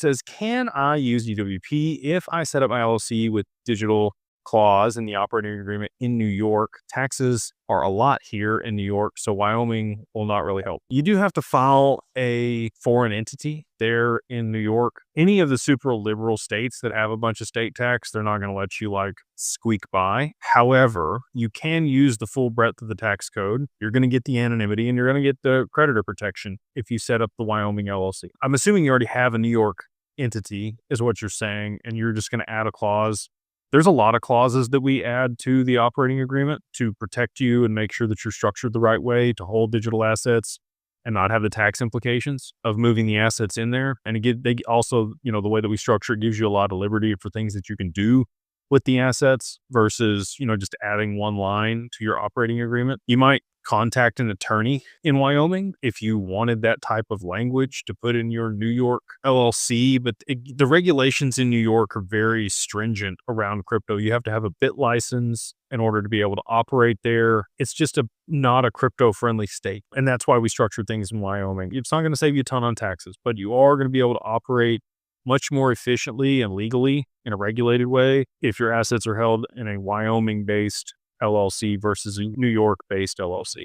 says, can I use DWP if I set up my LLC with digital clause in the operating agreement in New York? Taxes are a lot here in New York, so Wyoming will not really help. You do have to file a foreign entity there in New York. Any of the super liberal states that have a bunch of state tax, they're not going to let you like squeak by. However, you can use the full breadth of the tax code. You're going to get the anonymity and you're going to get the creditor protection if you set up the Wyoming LLC. I'm assuming you already have a New York entity is what you're saying, and you're just going to add a clause. There's a lot of clauses that we add to the operating agreement to protect you and make sure that you're structured the right way to hold digital assets and not have the tax implications of moving the assets in there. And again, they also, the way that we structure it gives you a lot of liberty for things that you can do with the assets versus, just adding one line to your operating agreement. You might contact an attorney in Wyoming if you wanted that type of language to put in your New York LLC, but the regulations in New York are very stringent around crypto. You have to have a BIT license in order to be able to operate there. It's just not a crypto-friendly state, and that's why we structure things in Wyoming. It's not going to save you a ton on taxes, but you are going to be able to operate much more efficiently and legally in a regulated way if your assets are held in a Wyoming-based LLC versus a New York-based LLC.